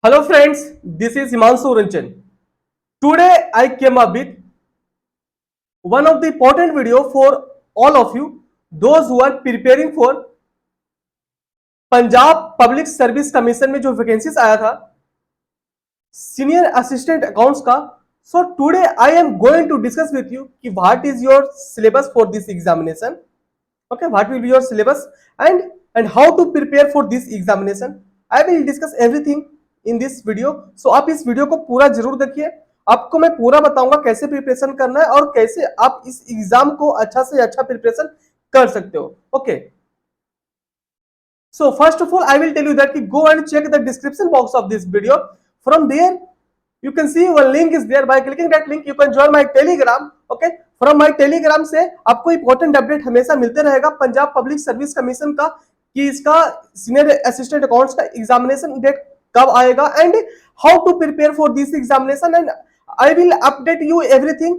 Hello friends, this is Himanshu Ranjan. Today I came up with one of the important video for all of you, those who are preparing for Punjab public service commission में जो vacancies आया था senior assistant accounts का. So today I am going to discuss with you कि what is your syllabus for this examination. Okay, what will be your syllabus and how to prepare for this examination. I will discuss everything in this video. So आप इस video को पूरा जरूर देखिए. आपको मैं पूरा बताऊंगा कैसे प्रिपरेशन करना है और कैसे आप इस एग्जाम को अच्छा से अच्छा प्रिपरेशन कर सकते हो. Okay, so first of all I will tell you that go and check the description box of this video. From there you can see one link is there. By clicking that link you can join my telegram. Okay, from my Telegram से आपको important update हमेशा मिलते रहेगा Punjab public service commission का कि इसका senior assistant accounts का examination date कब आएगा and how to prepare for this examination and I will update you everything.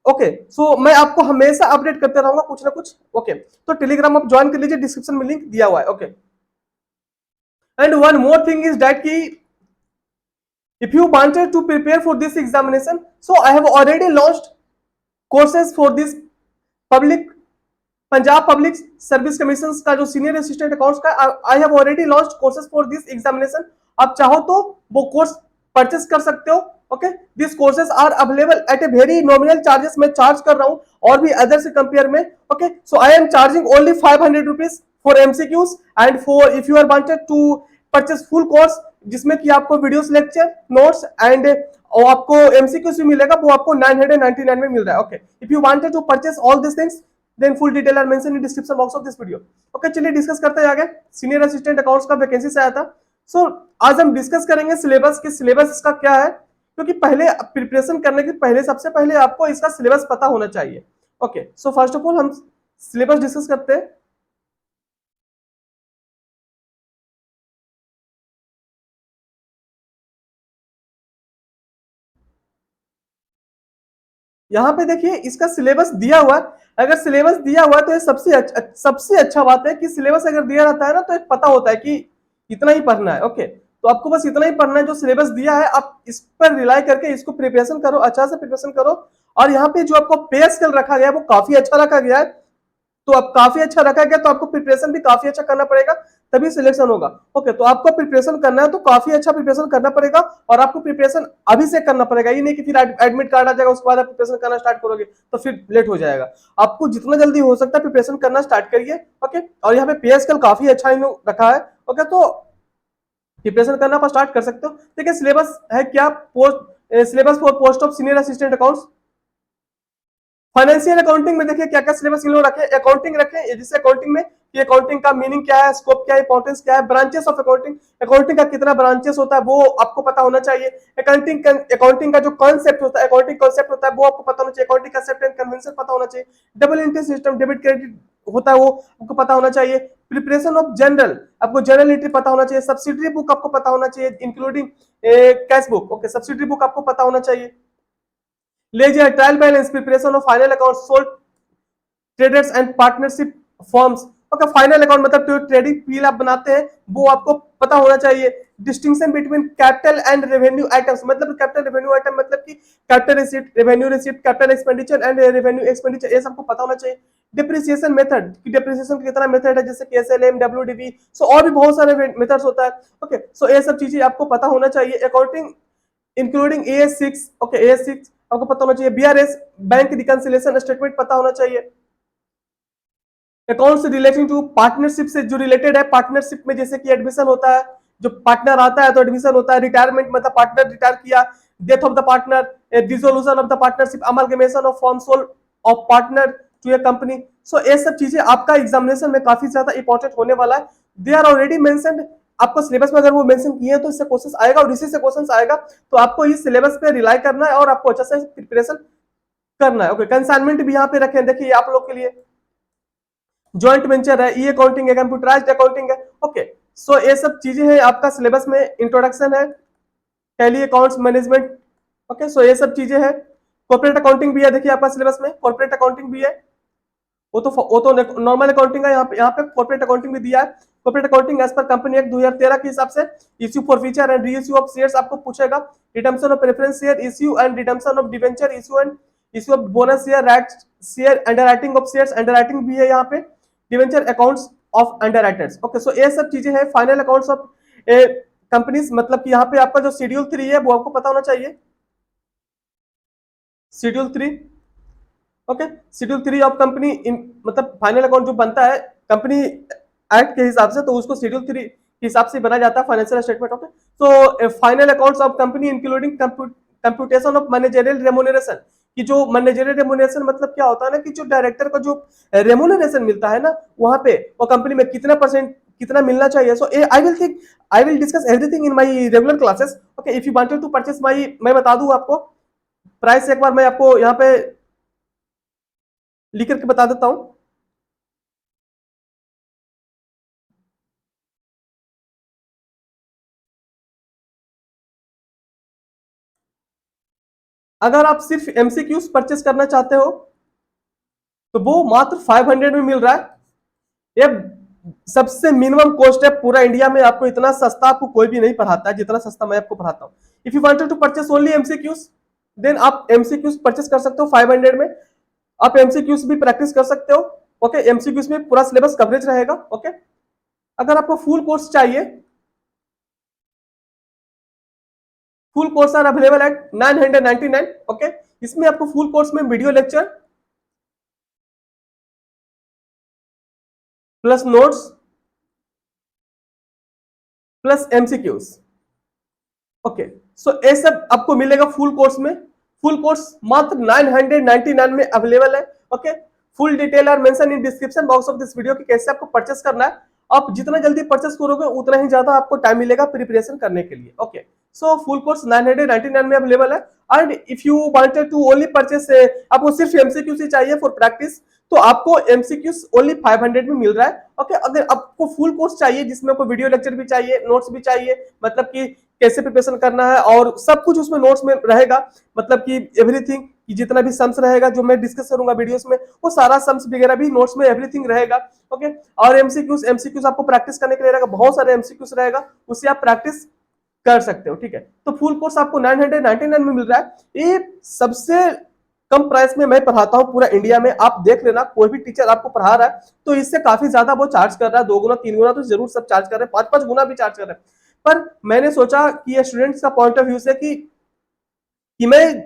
Okay, so मैं आपको हमेशा अपडेट करते रहूंगा कुछ ना कुछ. ओके, तो टेलीग्राम आप ज्वाइन कर लीजिए, डिस्क्रिप्शन में लिंक दिया हुआ है. Okay, and one more thing is that कि if you wanted to prepare for this examination, so I have already launched courses for this public Punjab public service commission का जो सीनियर असिस्टेंट अकाउंट्स का I have already launched courses for this examination. आप चाहो तो वो course purchase कर सकते हो. Okay, this courses are available at a very nominal charges. मैं चार्ज कर रहा हूं और भी अदर से कंपेयर में. Okay, so I am charging only 500 rupees for MCQs and for if you are wanted to purchase full course जिसमें कि आपको वीडियोस, लेक्चर, नोट्स एंड और आपको एमसीक्यूज भी मिलेगा, वो आपको 999 में मिल रहा है. Okay, if you wanted to purchase all this things then full detail are mention in description box of this video. Okay, चलिए डिस्कस करते हैं आगे. सीनियर असिस्टेंट अकाउंट्स का वैकेंसी से आया था. सो आज हम डिस्कस करेंगे सिलेबस की. सिलेबस इसका क्या है, क्योंकि पहले प्रिपरेशन करने के पहले सबसे पहले आपको इसका सिलेबस पता होना चाहिए. Okay, so first of all हम सिलेबस डिस्कस करते हैं. यहाँ पे देखिए इसका सिलेबस दिया हुआ है. अगर सिलेबस दिया हुआ है तो ये सबसे अच्छा बात है कि सिलेबस अगर दिया रहता है ना तो एक पता होता है कि इतना ही पढ़ना है. ओके, तो आपको बस इतना ही पढ़ना है जो सिलेबस दिया है. आप इस पर रिलाई करके इसको प्रिपरेशन करो, अच्छा से प्रिपरेशन करो. और यहाँ पे जो आपको पे स्केल रखा गया है वो काफी अच्छा रखा गया है. तो अब काफी अच्छा रखा गया तो आपको प्रिपरेशन भी काफी अच्छा करना पड़ेगा तभी सिलेक्शन होगा. ओके, तो आपको प्रिपरेशन करना है तो काफी अच्छा प्रिपरेशन करना पड़ेगा और आपको प्रिपरेशन अभी से करना पड़ेगा. ये नहीं कि फिर एडमिट कार्ड आ जाएगा उसके बाद आप प्रिपरेशन करना स्टार्ट करोगे तो फिर लेट हो जाएगा. आपको जितना जल्दी हो सकता है प्रिपरेशन करना स्टार्ट करिए. ओके, और यहाँ पे पे स्केल काफी अच्छा रखा है. ओके, तो प्रिपरेशन करना आप स्टार्ट कर सकते हो. ठीक है, सिलेबस है क्या, post syllabus for post of senior assistant accounts. Financial accounting में देखिए क्या क्या सिलेबस इन लोग रखे. अकाउंटिंग रखे, जिससे अकाउंटिंग में कि अकाउंटिंग का मीनिंग क्या है, स्कोप क्या है, इंपॉर्टेंस क्या है, ब्रांचेस ऑफ अकाउंटिंग, अकाउंटिंग का कितना ब्रांचेस होता है वो आपको पता होना चाहिए. अकाउंटिंग का जो कॉन्सेप्ट होता है, अकाउंटिंग कॉन्सेप्ट होता है वो आपको पता होना चाहिए. अकाउंटिंग कंसेप्ट एंड कन्वेंशन पता होना चाहिए. Double entry system, debit credit होता है वो आपको पता होना चाहिए. प्रिपरेशन ऑफ जनरल, आपको जनरल एंट्री पता होना चाहिए. सब्सिडरी बुक आपको पता होना चाहिए including cash book. Okay, subsidiary book आपको पता होना चाहिए. Ledger, trial balance, preparation of final account, sole traders and partnership forms. Okay, final account मतलब जो ट्रेडिंग पील आप बनाते हैं वो आपको पता होना चाहिए. Distinction between capital and revenue items, मतलब कैपिटल रेवेन्यू आइटम मतलब कि capital receipt, revenue receipt, capital expenditure and revenue expenditure, ये सबको पता होना चाहिए. डिप्रिसिएशन मेथड कि डिप्रिसिएशन कितना मेथड है, जैसे कि एसएलएम, डब्ल्यूडीवी, सो और भी बहुत सारे मेथड्स होता है. ओके, सो ये सब चीजें आपको पता होना चाहिए. Accounting including AS6. Okay, AS6 आपको पता होना चाहिए. BRS, बैंक रिकंसिलिएशन स्टेटमेंट पता होना चाहिए. अकाउंट से रिलेटिंग टू पार्टनरशिप से जो रिलेटेड है, पार्टनरशिप में जैसे कि एडमिशन होता है, जो पार्टनर आता है तो एडमिशन होता है. रिटायरमेंट मतलब पार्टनर रिटायर किया, death of the partner, dissolution of the partnership, amalgamation of form sole of partner to a company. So ये सब चीजें आपका एग्जामिनेशन में काफी ज्यादा इंपॉर्टेंट होने वाला है. They are already mentioned. आपको सिलेबस में अगर वो मेंशन किए हैं तो इससे क्वेश्चंस आएगा और इसी से क्वेश्चंस आएगा. तो आपको इस सिलेबस पे रिलाई करना है और आपको अच्छा से प्रिपरेशन करना है. ओके, कंसाइनमेंट भी यहाँ पे रखे हैं, देखिए आप लोग के लिए ज्वाइंट वेंचर है, ई अकाउंटिंग है, कंप्यूटराइज्ड अकाउंटिंग है. ओके, सो ये सब चीजें हैं आपका सिलेबस में. इंट्रोडक्शन है, tally accounts management. Okay, so ये सब चीजें हैं. कॉर्पोरेट अकाउंटिंग भी है, देखिए आपका सिलेबस में कॉर्पोरेट अकाउंटिंग भी है. वो तो नॉर्मल अकाउंटिंग है, यहाँ पे कॉर्पोरेट अकाउंटिंग भी दिया है. Corporate accounting as per company act 2013 के हिसाब से issue for feature and reissue of shares आपको पूछेगा, redemption of preference share issue and redemption of debenture issue and issue of bonus share, right share, underwriting of shares, underwriting भी है यहाँ पे, debenture accounts of underwriters. Okay, so ये सब चीजें हैं। फाइनल अकाउंट्स ऑफ कंपनीज, मतलब कि यहाँ पे आपका जो शेड्यूल 3 है वो आपको पता होना चाहिए, schedule 3। Okay, schedule 3 of company मतलब फाइनल अकाउंट जो बनता है कंपनी एक्ट के हिसाब से, तो उसको शेड्यूल 3 के हिसाब से बनाया जाता है फाइनेंशियल स्टेटमेंट। ओके, तो final accounts of company including computation of managerial remuneration, कि जो मैनेजरियल रेम्यूनरेशन मतलब क्या होता है ना, कि जो डायरेक्टर को जो रेम्यूनरेशन मिलता है ना, वहां पे वो कंपनी में कितना परसेंट कितना मिलना चाहिए। So I will discuss everything in my regular classes. Okay, if you wanted to purchase my, मैं बता दूं आपको प्राइस, एक बार मैं आपको यहाँ पे लिख करके बता देता हूं। अगर आप सिर्फ एमसीक्यूज परचेस करना चाहते हो तो वो मात्र 500 में मिल रहा है। ये सबसे मिनिमम कॉस्ट है पूरा इंडिया में, आपको इतना सस्ता आपको कोई भी नहीं पढ़ाता है जितना सस्ता मैं आपको पढ़ाता हूं। If you wanted to purchase only MCQs, देन आप एमसीक्यूज परचेस कर सकते हो 500 में। आप एमसीक्यूज भी प्रैक्टिस कर सकते हो। ओके, एमसीक्यूज में पूरा सिलेबस कवरेज रहेगा। ओके, अगर आपको फुल कोर्स चाहिए, full course are available at 999। Okay, इसमें आपको फुल कोर्स में video lecture plus notes plus MCQs. Okay, so ये सब आपको मिलेगा फुल कोर्स में। फुल कोर्स मात्र 999 में अवेलेबल है। Okay, full detail are mention in description box of this video कि कैसे आपको परचेस करना है। आप जितना जल्दी परचेस करोगे उतना ही ज्यादा आपको टाइम मिलेगा प्रिपरेशन करने के लिए। ओके, सो फुल कोर्स 999 में अवेलेबल है। And if you wanted to only purchase, आपको सिर्फ एमसीक्यू से चाहिए फॉर प्रैक्टिस, तो आपको एमसीक्यूज ओनली 500 में मिल रहा है। ओके, अगर आपको फुल कोर्स चाहिए जिसमें आपको वीडियो लेक्चर भी चाहिए, नोट्स भी चाहिए, मतलब कि कैसे प्रिपरेशन करना है और सब कुछ उसमें नोट्स में रहेगा, मतलब कि एवरीथिंग, कि जितना भी सम्स रहेगा जो मैं डिस्कस करूंगा वीडियोस में, वो सारा सम्स वगैरह भी नोट्स में एवरीथिंग रहेगा। ओके, और एमसीक्यूज आपको प्रैक्टिस करने के लिए रहेगा, बहुत सारे एमसीक्यूज रहेगा, उससे आप प्रैक्टिस कर सकते हो। ठीक है, तो फुल कोर्स आपको 999 में मिल रहा है। ये सबसे कम प्राइस में मैं पढ़ाता हूं पूरा इंडिया में। आप देख लेना, कोई भी टीचर आपको पढ़ा रहा है तो इससे काफी ज्यादा वो चार्ज कर रहा है, 2 गुना 3 गुना तो जरूर सब चार्ज कर रहे हैं, 5-5 गुना भी चार्ज कर रहे हैं। पर मैंने सोचा कि ये स्टूडेंट्स का पॉइंट ऑफ व्यू से कि मैं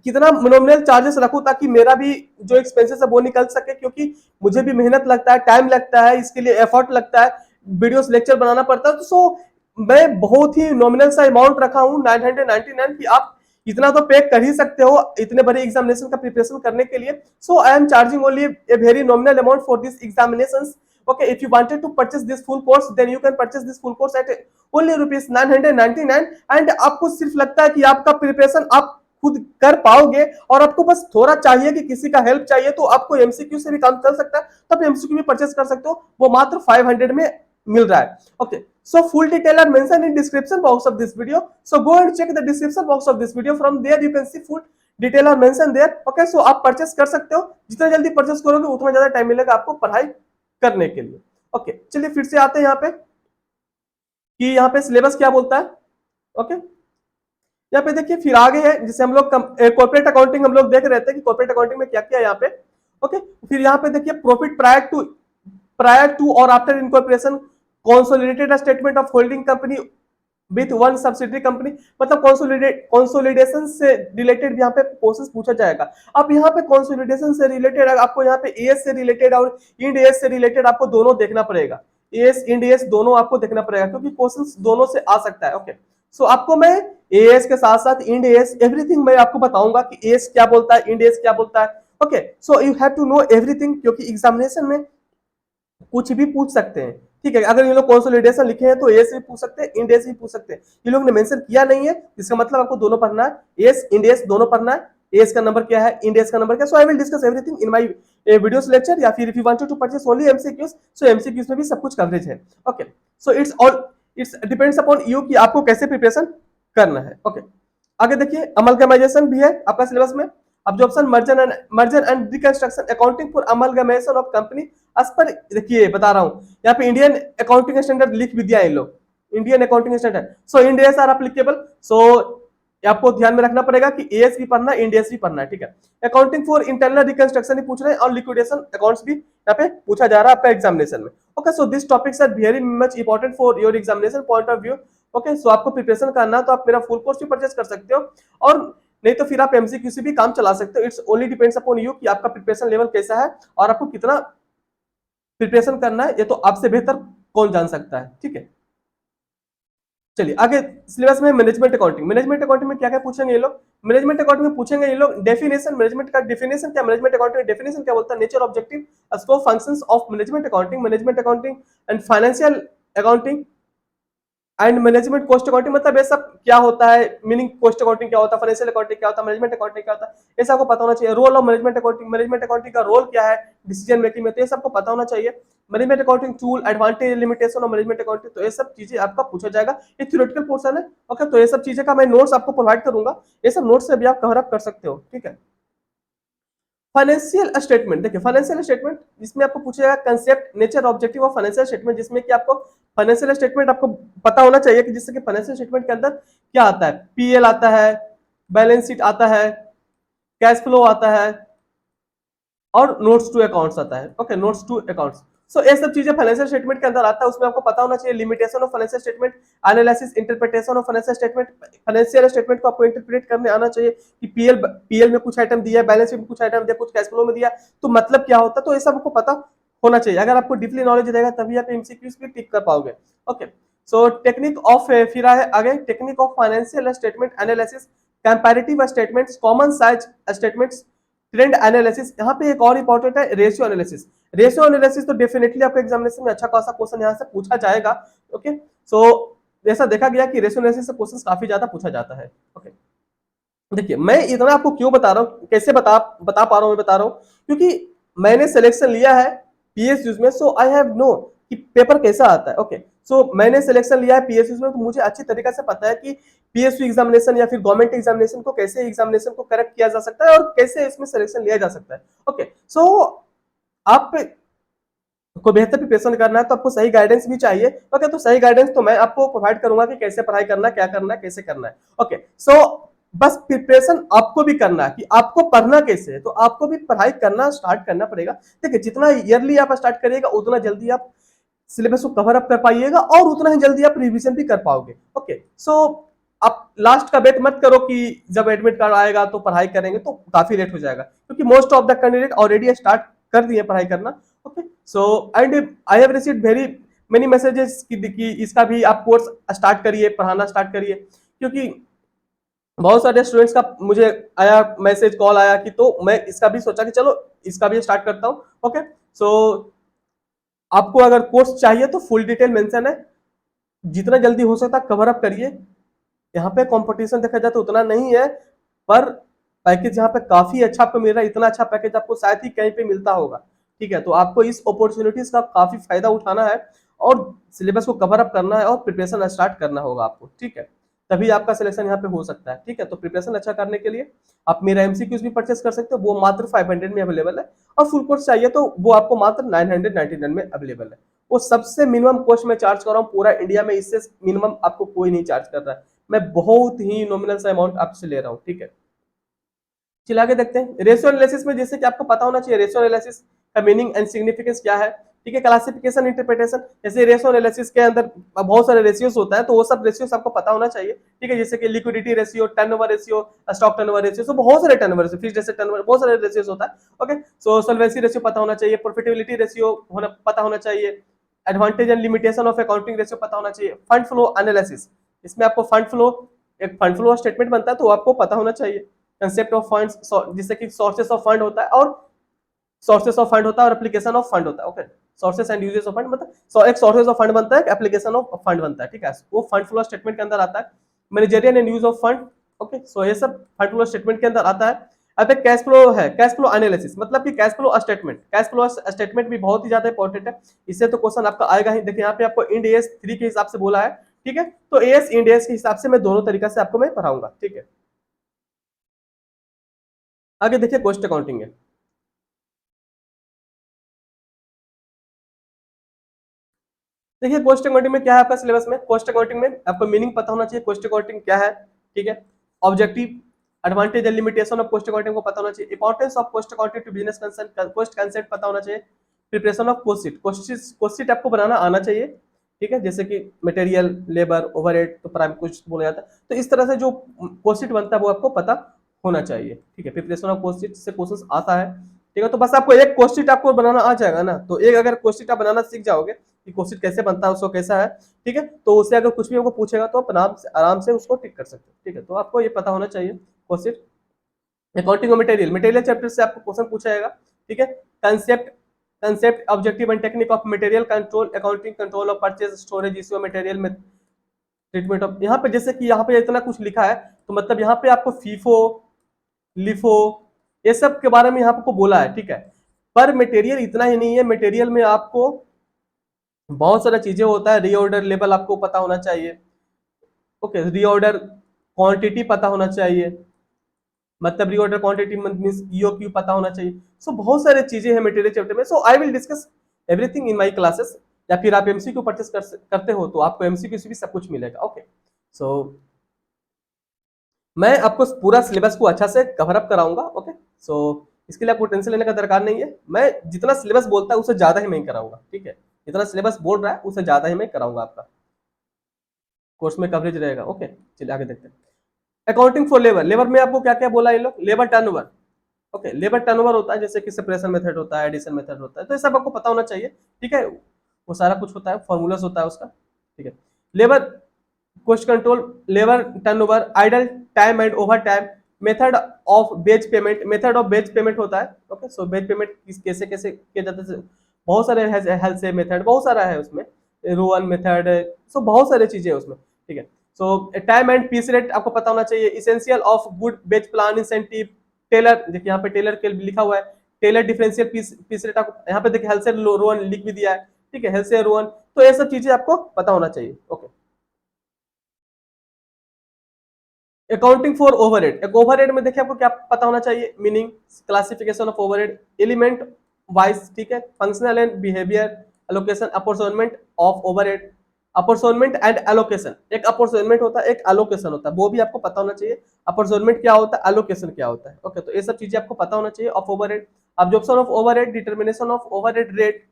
कितना नॉमिनल चार्जेस रखूं ताकि मेरा भी जो एक्सपेंसेस है वो निकल सके, क्योंकि मुझे भी मेहनत लगता है, टाइम लगता है, इसके लिए एफर्ट लगता है, वीडियोस लेक्चर बनाना पड़ता है। तो सो मैं बहुत ही नॉमिनल सा अमाउंट रखा हूं 999 कि आप इतना तो पे कर ही सकते हो इतने बड़े एग्जामिनेशन का प्रिपरेशन करने के लिए। So I am charging only a very nominal amount for this examinations. Okay, if you wanted to purchase this full course, then you can purchase this full course at only rupees 999। and आपको सिर्फ लगता है कि आपका preparation आप खुद कर पाओगे और आपको बस थोड़ा चाहिए कि किसी का हेल्प चाहिए, तो आपको एमसीक्यू से भी काम चल सकता है, तो आप एमसीक्यू भी परचेस कर सकते हो, वो मात्र 500 में मिल रहा है। Okay, so full detail are mentioned in description box of this video, so go and check the description box of this video, from there you can see full detail are mentioned there। okay, so आप purchase कर सकते हो, जितना जल्दी purchase करोगे उतना ज्यादा time मिलेगा आपको पढ़ाई करने के लिए। ओके, चलिए फिर से आते हैं यहाँ पे कि यहाँ पे सिलेबस क्या बोलता है। ओके, यहाँ पे देखिए फिर आगे है, जिसे हम लोग कॉर्पोरेट अकाउंटिंग हम लोग देख रहे थे कि कॉर्पोरेट अकाउंटिंग में क्या क्या है यहाँ पे। ओके, फिर यहाँ पे देखिए प्रॉफिट प्रायर टू और after incorporation, consolidated statement of holding company with one subsidiary company, मतलब कंसोलिडेशन से रिलेटेड यहाँ पे क्वेश्चन पूछा जाएगा। अब यहाँ पे कंसोलिडेशन से रिलेटेड आपको यहाँ पे एएस से रिलेटेड और इंड एएस से रिलेटेड आपको दोनों देखना पड़ेगा, एएस इंड एएस दोनों आपको देखना पड़ेगा, क्योंकि क्वेश्चन दोनों से आ सकता है। ओके, सो आपको मैं एएस के साथ साथ इंड एएस एवरीथिंग मैं आपको बताऊंगा कि एएस क्या बोलता है, इंड एएस क्या बोलता है। Okay, so you have to know everything, क्योंकि एग्जामिनेशन में कुछ भी पूछ सकते हैं। ठीक है, अगर ये लोग कंसोलिडेशन लिखे हैं तो एस भी पूछ सकते हैं, इंड एस भी पूछ सकते हैं। ये लोग ने मेंशन किया नहीं है, इसका मतलब आपको दोनों पढ़ना है, एस इंड एस दोनों पढ़ना है। एस का नंबर क्या है, इंड एस का नंबर क्या है। So I will discuss everything in my videos lecture, या फिर if you wanted to purchase only MCQs, so MCQs में भी सब कुछ कवरेज है। Okay, so it's depends upon you कि आपको कैसे प्रिपरेशन करना है। ओके, आगे देखिए अमलगमाइजेशन भी है आपका सिलेबस में। Absorption, merger and reconstruction, accounting for amalgamation of company as per, देखिए बता रहा हूँ यहाँ पे इंडियन अकाउंटिंग स्टैंडर्ड लिख भी दिया है इन लोग, Indian accounting standard, so Ind AS are applicable. So आपको ध्यान में रखना पड़ेगा कि एएस भी पढ़ना है, इंडियस भी पढ़ना है, ठीक है। अकाउंटिंग फॉर इंटरनल रिकंस्ट्रक्शन ही पूछ रहे हैं और लिक्विडेशन अकाउंट्स भी यहाँ पे पूछा जा रहा है आपका एग्जामिनेशन में। Okay, so this topics are very much important for your examination point of view. Okay, so आपको प्रिपरेशन करना है तो आप मेरा फुल कोर्स भी परचेस कर सकते हो, और नहीं तो फिर आप एमसीक्यू से भी काम चला सकते हो। It's only depends upon you कि आपका प्रिपरेशन लेवल कैसा है और आपको कितना प्रिपरेशन करना है, ये तो आपसे बेहतर कौन जान सकता है, ठीक है। चलिए आगे सिलेबस में मैनेजमेंट अकाउंटिंग, मैनेजमेंट अकाउंटिंग में क्या क्या पूछेंगे ये लोग, मैनेजमेंट अकाउंटिंग में पूछेंगे ये लोग डेफिनेशन, मैनेजमेंट का डेफिनेशन क्या, मैनेजमेंट अकाउंटिंग डेफिनेशन क्या बोलता है, nature, objective, scope, functions of management accounting, management accounting and financial accounting and management cost accounting, मतलब ये सब क्या होता है, मीनिंग कॉस्ट अकाउंटिंग क्या होता है, फाइनेंशियल अकाउंटिंग क्या होता है, मैनेजमेंट अकाउंटिंग क्या होता है, ये सबको पता होना चाहिए। Role of management accounting, management accounting का रोल क्या है डिसीजन मेकिंग में, तो ये सबको पता होना चाहिए। Management accounting tool, advantage, limitation of management accounting, तो ये सब चीजें आपका पूछा जाएगा। ये थ्योरेटिकल पोर्शन है। ओके, तो ये सब चीजें का मैं नोट्स आपको प्रोवाइड करूंगा, ये सब नोट्स से भी आप कवर अप कर सकते हो, ठीक है। फाइनेंशियल स्टेटमेंट, देखिए फाइनेंशियल स्टेटमेंट जिसमें आपको पूछेगा concept, nature, objective of financial statement, जिसमें कि आपको फाइनेंशियल स्टेटमेंट आपको पता होना चाहिए कि जिससे कि फाइनेंशियल स्टेटमेंट के अंदर क्या आता है, पीएल आता है, बैलेंस शीट आता है, कैश फ्लो आता है और नोट्स टू अकाउंट्स आता है। ओके, नोट्स टू अकाउंट्स, सो ये सब चीजें फाइनेंशियल स्टेटमेंट के अंदर आता है। उसमें आपको पता होना चाहिए limitation of financial statement, analysis, interpretation of financial statement, financial statement को आपको इंटरप्रेट करने आना चाहिए कि पीएल में कुछ आइटम दिया है, बैलेंस शीट में कुछ आइटम दिया, कुछ कैश फ्लो में दिया, तो मतलब क्या होता है, तो ये सब आपको पता होना चाहिए। अगर आपको डीपली नॉलेज रहेगा तभी आप एमसीक्यूज भी टिक कर पाओगे। ओके, सो टेक्निक ऑफ, फिर आगे technique of financial statement analysis, comparative statements, common size statements, trend analysis, यहाँ पे एक और इंपॉर्टेंट है रेशियो एनालिसिस। रेशियो एनालिसिस तो डेफिनेटली आपके एग्जामिनेशन में अच्छा खासा क्वेश्चन यहाँ से पूछा जाएगा। ओके, सो जैसा देखा गया कि रेशियो एनालिसिस से क्वेश्चन काफी ज्यादा पूछा जाता है। ओके, देखिए मैं इतना आपको क्यों बता रहा हूँ, कैसे बता बता पा रहा हूँ, मैं बता रहा हूँ क्योंकि मैंने सिलेक्शन लिया है पीएसयू में, सो आई हैव नो कि पेपर कैसा आता है। ओके, सो मैंने सिलेक्शन लिया है पीएसयू में, तो मुझे अच्छी तरीके से पता है कि पीएसयू एग्जामिनेशन या फिर गवर्नमेंट एग्जामिनेशन को कैसे एग्जामिनेशन को करेक्ट किया जा सकता है और कैसे इसमें सिलेक्शन लिया जा सकता है। ओके, सो आप को बेहतर प्रिपरेशन करना है तो आपको सही गाइडेंस भी चाहिए। ओके, तो सही गाइडेंस तो मैं आपको प्रोवाइड करूंगा कि कैसे पढ़ाई करना, क्या करना है, कैसे करना है। ओके, सो बस प्रिपरेशन आपको भी करना है कि आपको पढ़ना कैसे है, तो आपको भी पढ़ाई करना स्टार्ट करना पड़ेगा। देखिए जितना ईयरली आप स्टार्ट करिएगा उतना जल्दी आप सिलेबस को कवर अप कर पाइएगा और उतना ही जल्दी आप रिवीजन भी कर पाओगे। ओके, सो आप लास्ट का वेट मत करो कि जब एडमिट कार्ड आएगा तो पढ़ाई करेंगे, तो काफी लेट हो जाएगा क्योंकि most of the candidate already start कर दिए पढ़ाई करना। Okay, so and I have received very many messages कि इसका भी आप कोर्स स्टार्ट करिए, पढ़ाना स्टार्ट करिए, क्योंकि बहुत सारे स्टूडेंट्स का मुझे आया मैसेज, कॉल आया कि तो मैं इसका भी सोचा कि चलो इसका भी स्टार्ट करता हूँ। ओके, सो आपको अगर कोर्स चाहिए तो फुल डिटेल मेंशन है, जितना जल्दी हो सकता कवर अप करिए। यहाँ पे कंपटीशन देखा जाए तो उतना नहीं है, पर पैकेज यहाँ पे काफी अच्छा आपको मिल रहा है, इतना अच्छा पैकेज आपको शायद ही कहीं पे मिलता होगा। ठीक है, तो आपको इस अपॉर्चुनिटीज का काफी फायदा उठाना है और सिलेबस को कवर अप करना है और प्रिपरेशन स्टार्ट करना होगा आपको। ठीक है, तभी आपका सिलेक्शन यहाँ पे हो सकता है। ठीक है, तो प्रिपरेशन अच्छा करने के लिए आप मेरा एमसीक्यूज भी परचेस कर सकते हो, वो मात्र 500 में अवेलेबल है, और फुल कोर्स चाहिए तो वो आपको मात्र 999 में अवेलेबल है। वो सबसे मिनिमम कॉस्ट में चार्ज कर रहा हूँ पूरा इंडिया में, इससे मिनिमम आपको कोई नहीं चार्ज कर रहा है, मैं बहुत ही नॉमिनल सा अमाउंट आपसे ले रहा हूँ। ठीक है, चलिए आगे देखते हैं रेशियो एनालिसिस में, जैसे कि आपको पता होना चाहिए रेशियो एनालिसिस का मीनिंग एंड सिग्निफिकेंस क्या है। ठीक है, क्लासिफिकेशन, इंटरप्रिटेशन, जैसे रेशियो एनालिसिस के अंदर बहुत सारे रेशियोज होता है, तो वो सब रेशियोज आपको पता होना चाहिए। ठीक है, जैसे कि liquidity ratio, turnover ratio, stock turnover ratio, तो बहुत सारे turnover ratio, fixed asset turnover, बहुत सारे रेशियोज होता है। ओके, सो सॉल्वेंसी रेशियो पता होना चाहिए, प्रॉफिटेबिलिटी रेशियो होना पता होना चाहिए, advantage and limitation of accounting ratio पता होना चाहिए, फंड फ्लो एनालिसिस, इसमें आपको फंड फ्लो, एक फंड फ्लो स्टेटमेंट बनता है तो आपको पता होना चाहिए, कंसेप्ट ऑफ फंड्स, जिससे कि सोर्सेस ऑफ फंड होता है और सोर्सेस ऑफ फंड होता है और एप्लीकेशन ऑफ फंड होता है। Okay, sources and uses of fund, मतलब एक सोर्सेस ऑफ फंड बनता है, एप्लीकेशन ऑफ फंड बनता है। ठीक है, वो फंड फ्लो स्टेटमेंट के अंदर आता है। Managerial and use of fund, okay, so ये सब फंड फ्लो स्टेटमेंट के अंदर आता है। अब एक कैश फ्लो है, कैश फ्लो एनालिसिस, मतलब कि cash flow statement, cash flow statement भी बहुत ही ज्यादा इंपॉर्टेंट है, इससे तो क्वेश्चन आपका आएगा ही। देखिए यहाँ पे आपको इंड एस 3 के हिसाब से बोला है। ठीक है, तो एस इंड एस के हिसाब से मैं दोनों तरीका से आपको मैं पढ़ाऊंगा। ठीक है, आगे देखिए कॉस्ट अकाउंटिंग है। देखिए कॉस्ट अकाउंटिंग में क्या है आपका सिलेबस में, कॉस्ट अकाउंटिंग में आपको मीनिंग पता होना चाहिए कॉस्ट अकाउंटिंग क्या है, ठीक है। Objective, advantage and limitation of cost accounting को पता होना चाहिए। Importance of cost accounting to business concern, cost concept पता होना चाहिए। Preparation of cost sheet, cost sheet आपको बनाना आना चाहिए, ठीक है। जैसे कि मटेरियल, लेबर, ओवरहेड, तो प्राइम कॉस्ट बोला जाता है, तो इस तरह से जो कॉस्ट शीट बनता है वो आपको पता होना चाहिए, ठीक है। प्रिपरेशन ऑफ कॉस्ट शीट से क्वेश्चन आता है, ठीक है। तो बस आपको एक कॉस्ट शीट आपको बनाना आ जाएगा ना, तो एक अगर कॉस्ट शीट आप बनाना सीख जाओगे कि कॉस्ट शीट कैसे बनता है, उसको कैसा है, ठीक है, तो उससे अगर कुछ भी आपको पूछेगा तो आप आराम से उसको टिक कर सकते हो, ठीक है। तो आपको ये पता होना चाहिए कॉस्ट शीट। अकाउंटिंग और मटेरियल, मटेरियल चैप्टर से आपको क्वेश्चन पूछा जाएगा, ठीक है। Concept, concept objective and technique of material control accounting, control of purchase, storage, issue material में ट्रीटमेंट ऑफ, यहाँ पे जैसे कि यहाँ पे इतना कुछ लिखा है, तो मतलब यहाँ पे आपको फीफो, लिफो, ये सब के बारे में यहाँ आपको बोला है, ठीक है। पर मटेरियल इतना ही नहीं है, मटेरियल में आपको बहुत सारा चीजें होता है, रीऑर्डर लेवल आपको पता होना चाहिए, ओके। रीऑर्डर क्वांटिटी पता होना चाहिए, मतलब रीऑर्डर क्वांटिटी मींस ईओक्यू पता होना चाहिए। सो बहुत सारे चीजें हैं मटेरियल चैप्टर में। So I will discuss everything in my classes, या फिर आप एमसीक्यू परचेस करते हो तो आपको एमसीक्यू से भी सब कुछ मिलेगा, ओके। सो मैं आपको पूरा सिलेबस को अच्छा से कवर अप कराऊंगा, ओके। सो इसके लिए आपको टेंशन लेने का दरकार नहीं है, मैं जितना सिलेबस बोलता है उससे ज्यादा ही मैं कराऊंगा, ठीक है। जितना सिलेबस बोल रहा है उससे ज्यादा ही मैं कराऊंगा, आपका कोर्स में कवरेज रहेगा, ओके। चलिए आगे देखते हैं। अकाउंटिंग फॉर लेबर, लेबर में आपको क्या क्या बोला ये लोग, labour turnover, okay. Labour turnover होता है जैसे कि सेपरेशन मेथड होता है, एडिशन मेथड होता है, तो ये सब आपको पता होना चाहिए, ठीक है। वो सारा कुछ होता है, फॉर्मूलाज होता है उसका, ठीक है। Labour cost control, labour turnover, idle time and over time, method of बेच पेमेंट, मेथड ऑफ बेच पेमेंट होता है, ओके। सो बेच पेमेंट कैसे कैसे किया जाता है, बहुत सारे हेल्थ से मेथड, बहुत सारा है उसमें, रोअन मेथड, सो बहुत सारी चीजें है उसमें, ठीक है। So time and piece rate आपको पता होना चाहिए। Essential of good wage plan incentive, Taylor, देखिए यहाँ पे टेलर के लिखा हुआ है, टेलर डिफरेंशियल पीस रेट आपको यहाँ पे देखिए, हेल्थ से रोअन लिख भी दिया है, ठीक है, हेल्थ से रोअन, तो ये सब चीजें आपको पता होना चाहिए, ओके। अकाउंटिंग फॉर ओवरहेड, एक ओवरहेड में देखिए आपको क्या पता होना चाहिए, meaning, classification of overhead, element wise, ठीक है, functional and behaviour, allocation, apportionment of overhead, apportionment and allocation, एक अपोर्शनमेंट होता है, एक एलोकेशन होता है, वो भी आपको पता होना चाहिए। अपोर्शनमेंट क्या होता है, एलोकेशन क्या होता है, ओके। तो ये सब चीजें आपको पता होना चाहिए of overhead. Absorption of overhead, determination of overhead rate,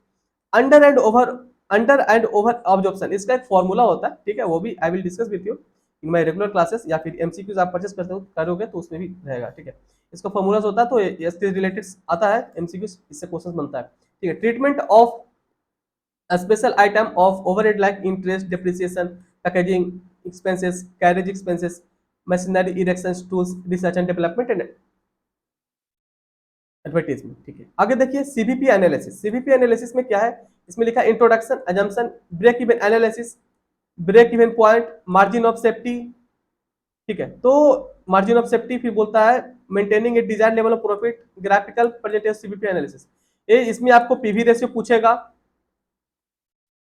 under and over, under and over absorption, इसका एक फॉर्मूला होता है, ठीक है, वो भी आई will discuss with you in my regular classes, या फिर एमसीक्यूज आप परचेस करते हो करोगे तो उसमें भी रहेगा, ठीक है। इसका फॉर्मूलाज होता है, तो इसके रिलेटेड आता है एमसीक्यूज, इससे क्वेश्चन बनता है, ठीक है। Treatment of special item of overhead like interest, depreciation, packaging expenses, carriage expenses, machinery, erection, tools, research and development and advertisement, ठीक है। आगे देखिए सीवीपी एनालिसिस, सीवीपी एनालिसिस में क्या है, इसमें लिखा है introduction, assumption, break even analysis, break even point, margin of safety, ठीक है। तो मार्जिन ऑफ सेफ्टी फिर बोलता है maintaining a desired level of profit, graphical presentation, CVP analysis. ये इसमें आपको पीवी रेशियो पूछेगा,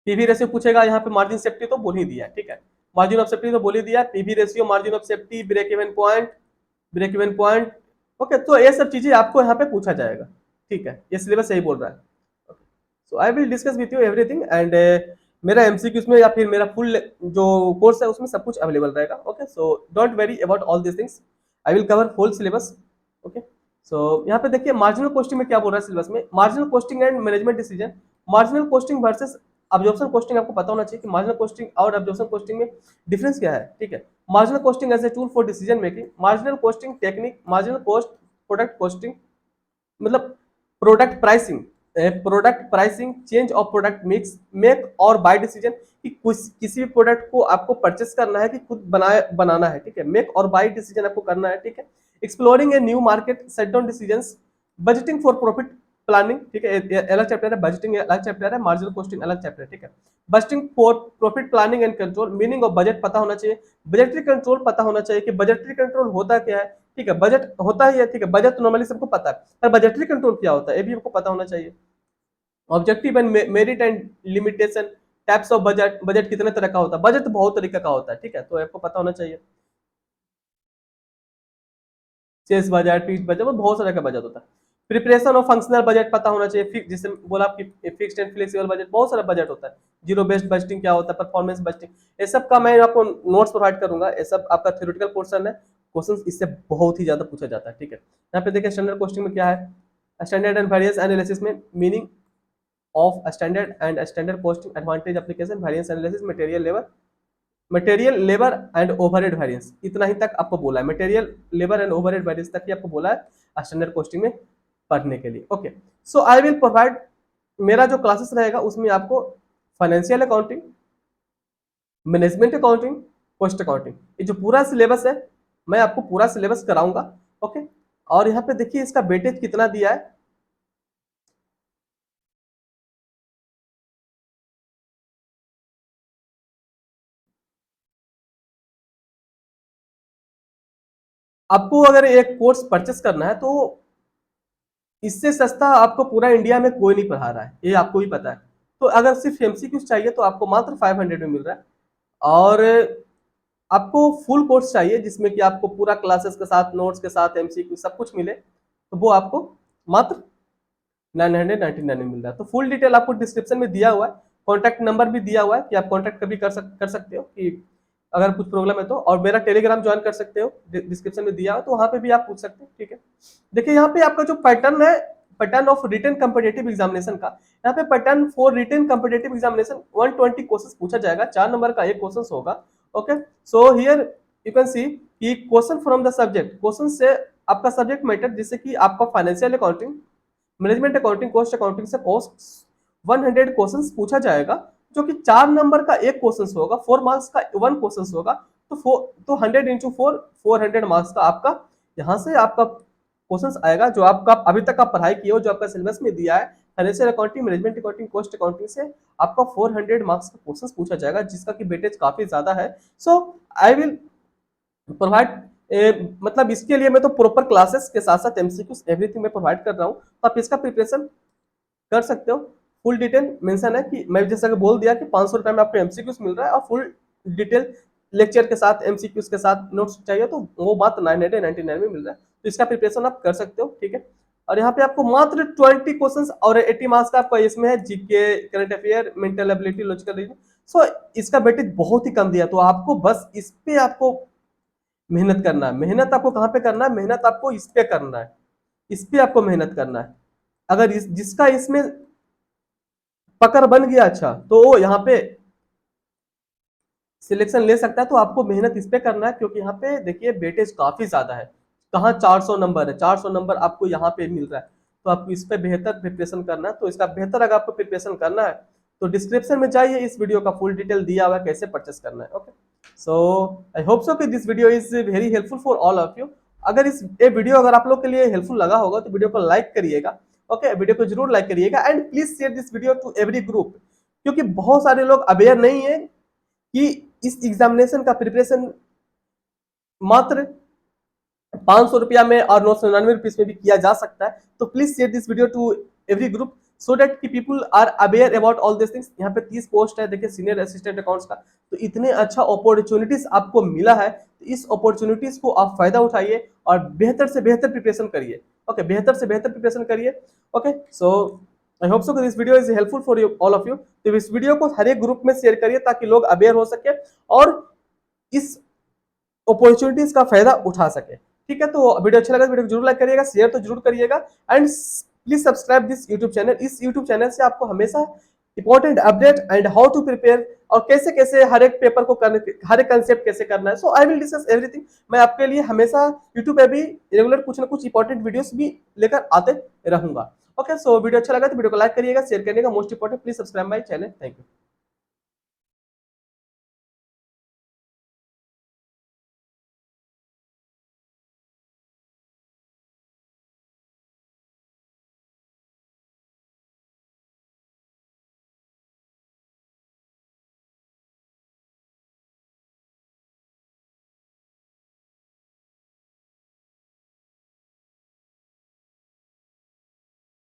पीवी रेशियो पूछेगा, यहाँ पे मार्जिन सेफ्टी तो बोल ही दिया, ठीक है। मार्जिन ऑफ सेफ्टी तो बोल ही दिया, PV ratio, margin of safety, break even point, break even point, okay. तो ये सब चीजें आपको यहाँ पे पूछा जाएगा, ठीक है, ये सिलेबस यही बोल रहा है, so I will discuss with you everything and मेरा एमसीक्यूज में या फिर मेरा फुल जो कोर्स है उसमें सब कुछ अवेलेबल रहेगा, okay. So don't worry about all this things, I will cover whole syllabus, okay. So यहाँ पे देखिए मार्जिनल कॉस्टिंग में क्या बोल रहा है सिलेबस में, marginal costing and management decision, marginal costing versus absorption costing, आपको पता होना चाहिए कि मार्जिनल कॉस्टिंग और ऑब्जॉर्प्शन कॉस्टिंग में डिफरेंस क्या है, ठीक है। Marginal costing as a tool for decision making, marginal costing technique, marginal cost, product costing, मतलब product pricing, product pricing, change of product mix, make और बाय डिसीजन, कि कुछ किसी भी प्रोडक्ट को आपको परचेस करना है कि खुद बनाना है, ठीक है। मेक और बाय डिसीजन आपको करना है, ठीक है। Exploring a new market, set down decisions, budgeting for profit planning, ठीक है, अलग चैप्टर है, बजटिंग अलग चैप्टर है, मार्जिनल कॉस्टिंग अलग चैप्टर है, ठीक है। Budgeting for profit planning and control, meaning of budget पता होना चाहिए, बजटरी कंट्रोल पता होना चाहिए कि बजटरी कंट्रोल होता क्या है, ठीक है। बजट होता ही है, ठीक है, बजट तो नॉर्मली सबको पता है, पर बजटरी कंट्रोल क्या होता है ये भी आपको पता होना चाहिए। Objective and merit and limitation, types of budget, budget कितने तरह का होता है, बजट बहुत तरीके का होता है, ठीक है, तो आपको पता होना चाहिए। सेल्स बजट, फीस बजट, बहुत सारे का बजट होता है। प्रिपरेशन ऑफ फंक्शनल बजट पता होना चाहिए, जिससे बोला आपकी फिक्स्ड एंड फ्लेक्सिबल बजट, बहुत सारा बजट होता है। जीरो बेस्ड बजटिंग क्या होता है, परफॉर्मेंस बजटिंग, ये सब का मैं आपको नोट्स प्रोवाइड करूंगा। ये सब आपका थ्योरेटिकल पोर्शन है, क्वेश्चन इससे बहुत ही ज्यादा पूछा जाता है, ठीक है। यहाँ पे देखिए स्टैंडर्ड क्वेश्चन में क्या है, स्टैंडर्ड एंड वेरिएंस एनालिसिस में meaning of standard and standard costing, advantage application, variance analysis, material labour and overhead variance, इतना ही तक आपको बोला है। Material labour and overhead variance तक ही आपको बोला है स्टैंडर्ड कॉस्टिंग में पढ़ने के लिए। Okay, so I will provide, मेरा जो क्लासेस रहेगा उसमें आपको financial accounting, management accounting, cost accounting, ये जो पूरा सिलेबस है मैं आपको पूरा सिलेबस कराऊंगा। ओके, और यहाँ पे देखिए इसका वेटेज कितना दिया है, आपको अगर एक कोर्स परचेस करना है तो इससे सस्ता आपको पूरा इंडिया में कोई नहीं पढ़ा रहा है, ये आपको भी पता है। तो अगर सिर्फ एमसीक्यू चाहिए तो आपको मात्र 500 में मिल रहा है, और आपको फुल कोर्स चाहिए जिसमें कि आपको पूरा क्लासेस के साथ, नोट्स के साथ, एमसीक्यू सब कुछ मिले, तो वो आपको मात्र 999 में मिल रहा है। तो फुल डिटेल आपको डिस्क्रिप्शन में दिया हुआ है, कॉन्टैक्ट नंबर भी दिया हुआ है कि आप कॉन्टैक्ट कभी कर सकते हो कि अगर कुछ प्रॉब्लम है तो, और मेरा टेलीग्राम ज्वाइन कर सकते हो, डिस्क्रिप्शन में दिया हुआ, तो वहां पे भी आप पूछ सकते हो, ठीक है। देखिए यहाँ पे आपका जो पैटर्न है, pattern of written competitive examination का, यहाँ पे pattern for written competitive examination 120 question पूछा जाएगा, 4 नंबर का एक क्वेश्चन होगा। Okay, so here you can see कि question from the subject, question से आपका सब्जेक्ट मैटर, जैसे कि आपका financial accounting, management accounting, cost accounting से कॉस्ट 100 क्वेश्चंस पूछा जाएगा, जो कि 4 नंबर का एक क्वेश्चन होगा, 4 मार्क्स का 1 क्वेश्चन होगा, तो 100 इंटू 4 400 मार्क्स का आपका यहाँ से आपका क्वेश्चंस आएगा, जो आपका अभी तक आप पढ़ाई किए हो, जो आपका सिलेबस में दिया है financial accounting, management accounting, cost accounting से आपका 400 मार्क्स का क्वेश्चन पूछा जाएगा, जिसका की वेटेज काफी ज्यादा है। सो आई विल प्रोवाइड, मतलब इसके लिए मैं तो प्रॉपर क्लासेस के साथ साथ एमसीक्यूज एवरीथिंग मैं प्रोवाइड कर रहा हूँ, तो आप इसका प्रिपरेशन कर सकते हो। फुल डिटेल मेंशन है कि मैं जैसा कि बोल दिया कि 500 रुपए में आपको एमसीक्यूज मिल रहा है, और फुल डिटेल लेक्चर के साथ, एमसीक्यूज के साथ नोट्स चाहिए तो वो बात 999 में मिल रहा है, तो इसका प्रिपरेशन आप कर सकते हो, ठीक है। और यहाँ पे आपको मात्र 20 क्वेश्चंस और 80 मार्क्स का आपका इसमें है, GK, current affair, mental ability, logical reasoning. So इसका वेटेज बहुत ही कम दिया, तो आपको बस इस पे आपको मेहनत करना है। मेहनत आपको कहाँ पे करना है, मेहनत आपको इस पे करना है, इस पे आपको मेहनत करना है। अगर जिसका इसमें पकड़ बन गया अच्छा, तो यहाँ पे सिलेक्शन ले सकता है, तो आपको मेहनत इस पे करना है, क्योंकि यहाँ पे देखिए वेटेज काफी ज्यादा है, कहाँ 400 नंबर है, 400 नंबर आपको यहाँ पे मिल रहा है, तो आपको इस पे बेहतर प्रिपरेशन करना है। तो इसका बेहतर अगर आपको प्रिपरेशन करना है तो डिस्क्रिप्शन में जाइए, इस वीडियो का फुल डिटेल दिया हुआ है कैसे परचेस करना है। Okay, so I hope so कि this video is very helpful for all of you. अगर ये वीडियो अगर आप लोग के लिए हेल्पफुल लगा होगा तो वीडियो को लाइक करिएगा। ओके, वीडियो को जरूर लाइक करिएगा, and please share this video to every group, क्योंकि बहुत सारे लोग अवेयर नहीं है कि इस एग्जामिनेशन का प्रिपरेशन मात्र 500 रुपया में और 999 रुपीज में भी किया जा सकता है। तो please share this video to every group, so that की people are aware about all this things. यहाँ पे 30 पोस्ट है, देखिए सीनियर असिस्टेंट अकाउंट्स का, तो इतने अच्छा अपॉर्चुनिटीज आपको मिला है, तो इस अपॉर्चुनिटीज को आप फायदा उठाइए और बेहतर से बेहतर प्रिपरेशन करिए। ओके, बेहतर से बेहतर प्रिपरेशन करिए। Okay, so I hope so this video is helpful for you all of you. तो इस वीडियो को हर एक ग्रुप में शेयर करिए ताकि लोग अवेयर हो सके और इस अपॉर्चुनिटीज का फायदा उठा सके, ठीक है। तो वीडियो अच्छा लगा तो वीडियो को जरूर लाइक करिएगा, शेयर तो जरूर करिएगा, and please subscribe this YouTube channel. इस यूट्यूब चैनल से आपको हमेशा important update and how to prepare और कैसे कैसे हर एक पेपर को करने, हर एक कंसेप्ट कैसे करना है, so I will discuss everything. मैं आपके लिए हमेशा यूट्यूब पे भी रेगुलर कुछ ना कुछ इंपॉर्टेंट वीडियोस भी लेकर आते रहूंगा। ओके, सो वीडियो अच्छा लगा तो वीडियो को लाइक करिएगा, शेयर करिएगा, most important please subscribe my channel. Thank you.